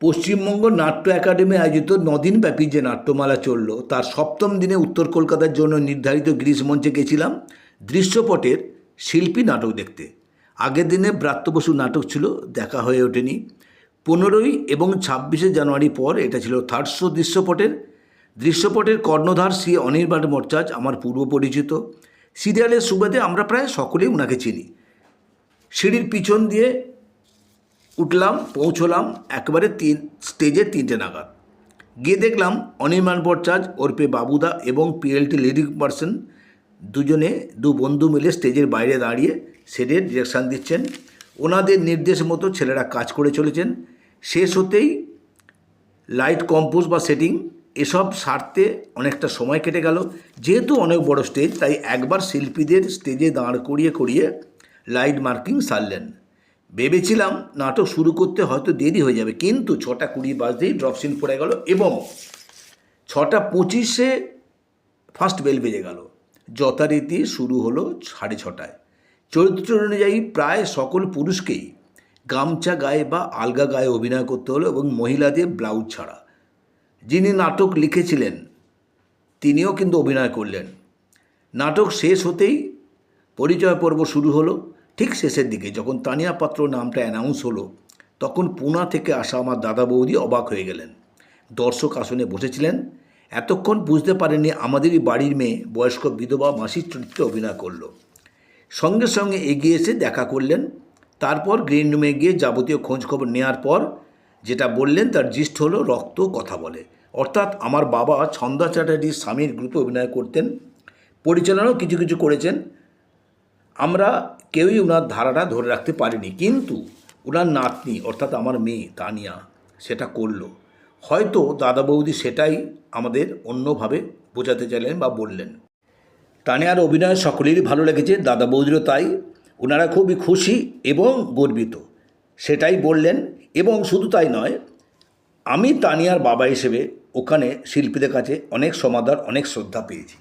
পশ্চিমবঙ্গ নাট্য একাডেমি আয়োজিত 9 দিনব্যাপী যে নাট্যমালা চলল তার 7ম দিনে উত্তর কলকাতার জন্য নির্ধারিত গিরিশ মঞ্চে গেছিলাম দৃশ্যপটের শিল্পী নাটক দেখতে। আগের দিনে ব্রাত্য বসু নাটক ছিল, দেখা হয়ে ওঠেনি। 15 এবং 26শে জানুয়ারি পর এটা ছিল থার্ড শো দৃশ্যপটের কর্ণধার শ্রী অনির্বাণ ভট্টাচার্য আমার পূর্ব পরিচিত। সিরিয়ালের সুবাদে আমরা প্রায় সকলেই ওনাকে চিনি। সিঁড়ির পিছন দিয়ে উঠলাম, পৌঁছলাম একেবারে স্টেজে 3টে নাগাদ। গিয়ে দেখলাম অনির্বাণ ভট্টাচার্য ওরফে বাবুদা এবং পিএলটি লিডিং পার্সন দু বন্ধু মিলে স্টেজের বাইরে দাঁড়িয়ে সেটের ডিরেকশান দিচ্ছেন। ওনাদের নির্দেশ মতো ছেলেরা কাজ করে চলেছেন। শেষ হতেই লাইট কম্পোজ বা সেটিং এসব সারতে অনেকটা সময় কেটে গেল। যেহেতু অনেক বড় স্টেজ, তাই একবার শিল্পীদের স্টেজে দাঁড় করিয়ে লাইট মার্কিং সারলেন। ভেবেছিলাম নাটক শুরু করতে হয়তো দেরি হয়ে যাবে, কিন্তু 6:20 বাজতেই ড্রপ সিন পড়ে গেল এবং 6:25 ফার্স্ট বেল বেজে গেল। যথারীতি শুরু হলো 6:30টায়। চরিত্র অনুযায়ী প্রায় সকল পুরুষকেই গামছা গায়ে বা আলগা গায়ে অভিনয় করতে হলো এবং মহিলাদের ব্লাউজ ছাড়া। যিনি নাটক লিখেছিলেন তিনিও কিন্তু অভিনয় করলেন। নাটক শেষ হতেই পরিচয় পর্ব শুরু হলো। ঠিক শেষের দিকে যখন তানিয়া পাত্র নামটা অ্যানাউন্স হলো, তখন পুনা থেকে আসা আমার দাদা বৌদি অবাক হয়ে গেলেন। দর্শক আসনে বসেছিলেন। এতক্ষণ বুঝতে পারেননি আমাদেরই বাড়ির মেয়ে বয়স্ক বিধবা মাসির চরিত্রে অভিনয় করলো। সঙ্গে সঙ্গে এগিয়ে এসে দেখা করলেন। তারপর গ্রিন রুমে গিয়ে যাবতীয় খোঁজখবর নেওয়ার পর যেটা বললেন তার জিস্ট হলো রক্ত কথা বলে। অর্থাৎ আমার বাবা ছন্দা চ্যাটার্জির স্বামীর গ্রুপে অভিনয় করতেন, পরিচালনাও কিছু করেছেন। আমরা কেউই ওনার ধারাটা ধরে রাখতে পারিনি, কিন্তু ওনার নাতনি অর্থাৎ আমার মেয়ে তানিয়া সেটা করলো। হয়তো দাদা বৌদি সেটাই আমাদের অন্যভাবে বোঝাতে চাইলেন বা বললেন। তানিয়ার অভিনয় সকলেরই ভালো লেগেছে, দাদা বৌদিরও তাই। ওনারা খুবই খুশি এবং গর্বিত সেটাই বললেন। এবং শুধু তাই নয়, আমি তানিয়ার বাবা হিসেবে ওখানে শিল্পীদের কাছে অনেক সমাদর, অনেক শ্রদ্ধা পেয়েছি।